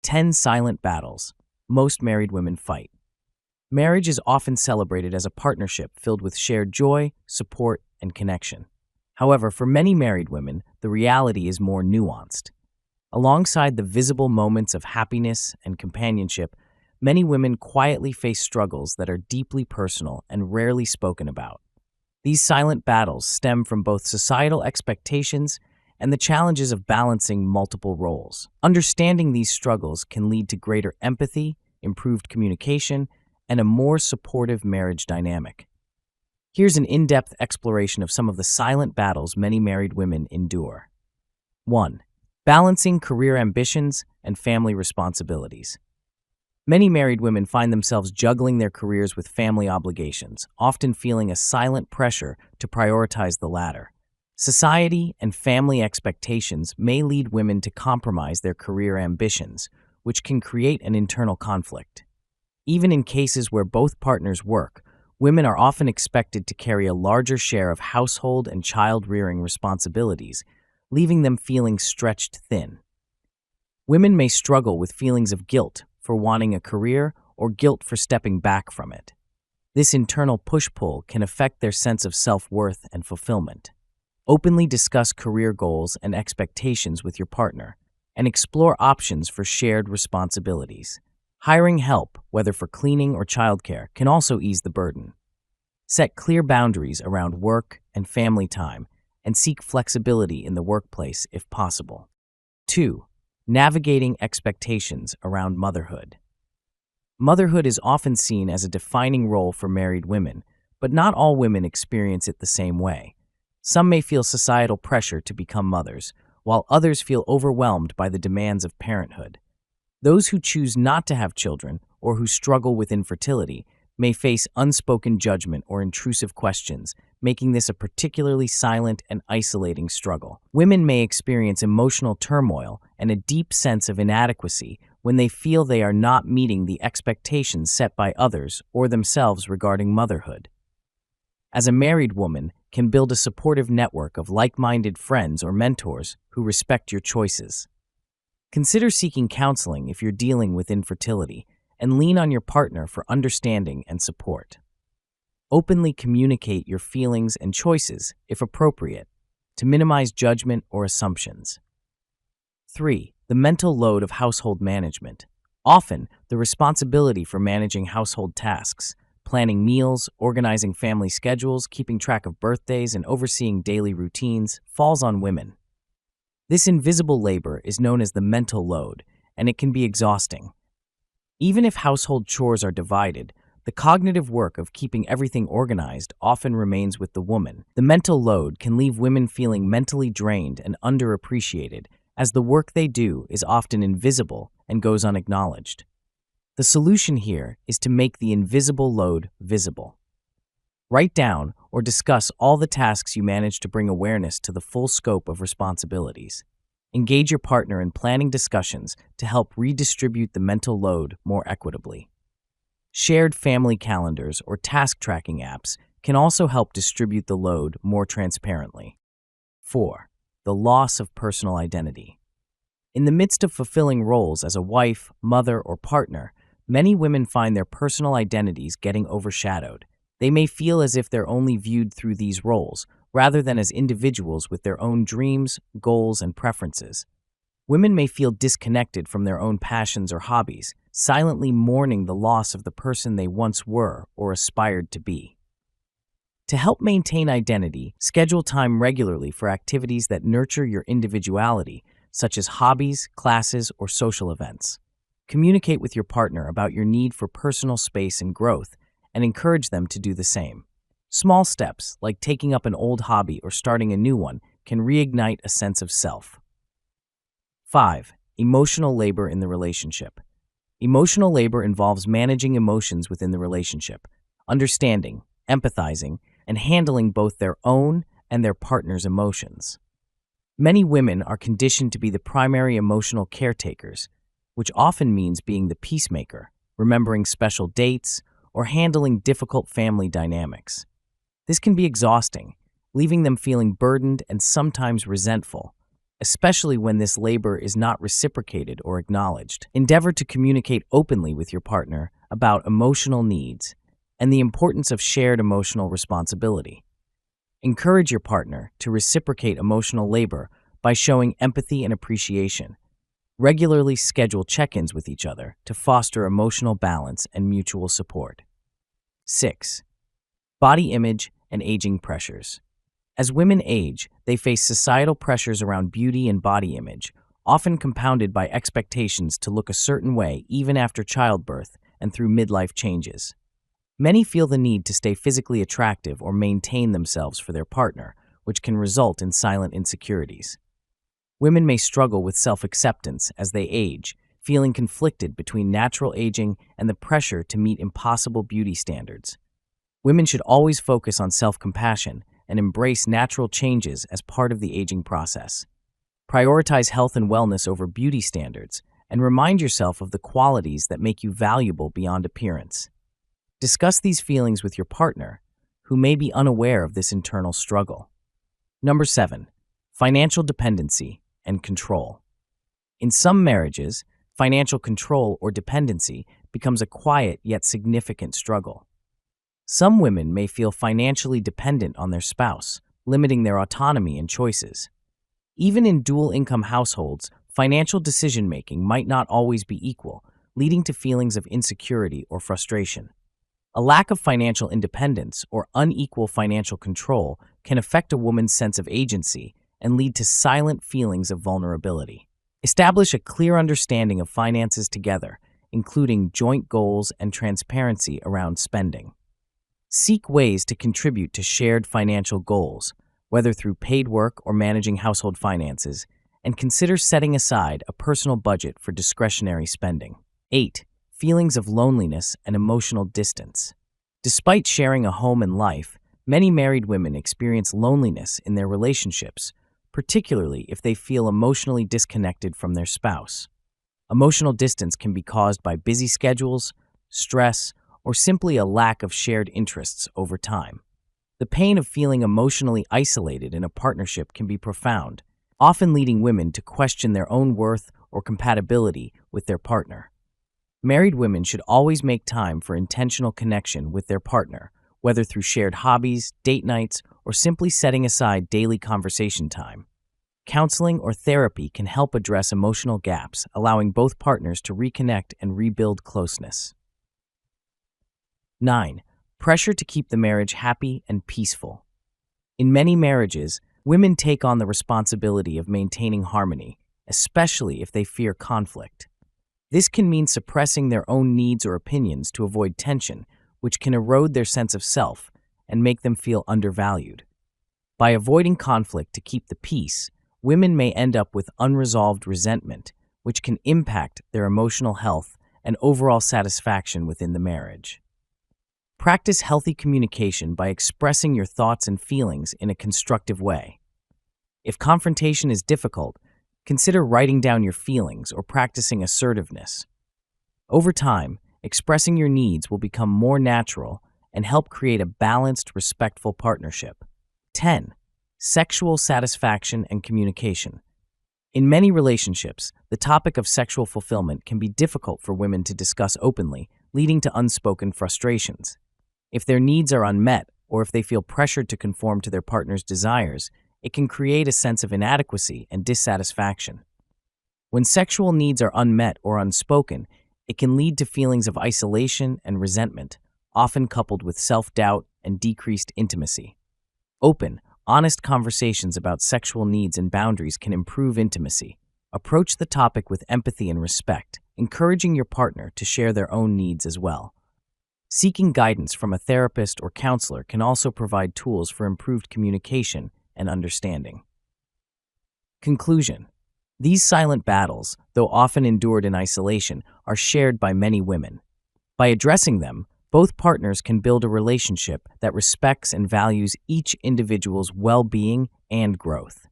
10 silent battles most married women fight. Marriage is often celebrated as a partnership filled with shared joy, support, and connection. However, for many married women, the reality is more nuanced. Alongside the visible moments of happiness and companionship, many women quietly face struggles that are deeply personal and rarely spoken about. These silent battles stem from both societal expectations and the challenges of balancing multiple roles. Understanding these struggles can lead to greater empathy, improved communication, and a more supportive marriage dynamic. Here's an in-depth exploration of some of the silent battles many married women endure. 1. Balancing career ambitions and family responsibilities. Many married women find themselves juggling their careers with family obligations, often feeling a silent pressure to prioritize the latter. Society and family expectations may lead women to compromise their career ambitions, which can create an internal conflict. Even in cases where both partners work, women are often expected to carry a larger share of household and child-rearing responsibilities, leaving them feeling stretched thin. Women may struggle with feelings of guilt for wanting a career or guilt for stepping back from it. This internal push-pull can affect their sense of self-worth and fulfillment. Openly discuss career goals and expectations with your partner, and explore options for shared responsibilities. Hiring help, whether for cleaning or childcare, can also ease the burden. Set clear boundaries around work and family time, and seek flexibility in the workplace if possible. 2. Navigating expectations around motherhood. Motherhood is often seen as a defining role for married women, but not all women experience it the same way. Some may feel societal pressure to become mothers, while others feel overwhelmed by the demands of parenthood. Those who choose not to have children or who struggle with infertility may face unspoken judgment or intrusive questions, making this a particularly silent and isolating struggle. Women may experience emotional turmoil and a deep sense of inadequacy when they feel they are not meeting the expectations set by others or themselves regarding motherhood. As a married woman, can build a supportive network of like-minded friends or mentors who respect your choices. Consider seeking counseling if you're dealing with infertility, and lean on your partner for understanding and support. Openly communicate your feelings and choices, if appropriate, to minimize judgment or assumptions. 3. The mental load of household management. Often, the responsibility for managing household tasks, planning meals, organizing family schedules, keeping track of birthdays, and overseeing daily routines falls on women. This invisible labor is known as the mental load, and it can be exhausting. Even if household chores are divided, the cognitive work of keeping everything organized often remains with the woman. The mental load can leave women feeling mentally drained and underappreciated, as the work they do is often invisible and goes unacknowledged. The solution here is to make the invisible load visible. Write down or discuss all the tasks you manage to bring awareness to the full scope of responsibilities. Engage your partner in planning discussions to help redistribute the mental load more equitably. Shared family calendars or task tracking apps can also help distribute the load more transparently. 4. The loss of personal identity. In the midst of fulfilling roles as a wife, mother, or partner, many women find their personal identities getting overshadowed. They may feel as if they're only viewed through these roles, rather than as individuals with their own dreams, goals, and preferences. Women may feel disconnected from their own passions or hobbies, silently mourning the loss of the person they once were or aspired to be. To help maintain identity, schedule time regularly for activities that nurture your individuality, such as hobbies, classes, or social events. Communicate with your partner about your need for personal space and growth, and encourage them to do the same. Small steps, like taking up an old hobby or starting a new one, can reignite a sense of self. 5. Emotional labor in the relationship. Emotional labor involves managing emotions within the relationship, understanding, empathizing, and handling both their own and their partner's emotions. Many women are conditioned to be the primary emotional caretakers, which often means being the peacemaker, remembering special dates, or handling difficult family dynamics. This can be exhausting, leaving them feeling burdened and sometimes resentful. especially when this labor is not reciprocated or acknowledged. Endeavor to communicate openly with your partner about emotional needs and the importance of shared emotional responsibility. Encourage your partner to reciprocate emotional labor by showing empathy and appreciation. Regularly schedule check-ins with each other to foster emotional balance and mutual support. 6. Body image and aging pressures. As women age, they face societal pressures around beauty and body image, often compounded by expectations to look a certain way even after childbirth and through midlife changes. Many feel the need to stay physically attractive or maintain themselves for their partner, which can result in silent insecurities. Women may struggle with self-acceptance as they age, feeling conflicted between natural aging and the pressure to meet impossible beauty standards. Women should always focus on self-compassion and embrace natural changes as part of the aging process. Prioritize health and wellness over beauty standards, and remind yourself of the qualities that make you valuable beyond appearance. Discuss these feelings with your partner, who may be unaware of this internal struggle. Number 7. Financial dependency and control. In some marriages, financial control or dependency becomes a quiet yet significant struggle. Some women may feel financially dependent on their spouse, limiting their autonomy and choices. Even in dual-income households, financial decision-making might not always be equal, leading to feelings of insecurity or frustration. A lack of financial independence or unequal financial control can affect a woman's sense of agency and lead to silent feelings of vulnerability. Establish a clear understanding of finances together, including joint goals and transparency around spending. Seek ways to contribute to shared financial goals, whether through paid work or managing household finances, and consider setting aside a personal budget for discretionary spending. 8. Feelings of loneliness and emotional distance. Despite sharing a home and life, many married women experience loneliness in their relationships, particularly if they feel emotionally disconnected from their spouse. Emotional distance can be caused by busy schedules, stress, or simply a lack of shared interests over time. The pain of feeling emotionally isolated in a partnership can be profound, often leading women to question their own worth or compatibility with their partner. Married women should always make time for intentional connection with their partner, whether through shared hobbies, date nights, or simply setting aside daily conversation time. Counseling or therapy can help address emotional gaps, allowing both partners to reconnect and rebuild closeness. 9. Pressure to keep the marriage happy and peaceful. In many marriages, women take on the responsibility of maintaining harmony, especially if they fear conflict. This can mean suppressing their own needs or opinions to avoid tension, which can erode their sense of self and make them feel undervalued. By avoiding conflict to keep the peace, women may end up with unresolved resentment, which can impact their emotional health and overall satisfaction within the marriage. Practice healthy communication by expressing your thoughts and feelings in a constructive way. If confrontation is difficult, consider writing down your feelings or practicing assertiveness. Over time, expressing your needs will become more natural and help create a balanced, respectful partnership. 10. Sexual satisfaction and communication. In many relationships, the topic of sexual fulfillment can be difficult for women to discuss openly, leading to unspoken frustrations. If their needs are unmet, or if they feel pressured to conform to their partner's desires, it can create a sense of inadequacy and dissatisfaction. When sexual needs are unmet or unspoken, it can lead to feelings of isolation and resentment, often coupled with self-doubt and decreased intimacy. Open, honest conversations about sexual needs and boundaries can improve intimacy. Approach the topic with empathy and respect, encouraging your partner to share their own needs as well. Seeking guidance from a therapist or counselor can also provide tools for improved communication and understanding. Conclusion. These silent battles, though often endured in isolation, are shared by many women. By addressing them, both partners can build a relationship that respects and values each individual's well-being and growth.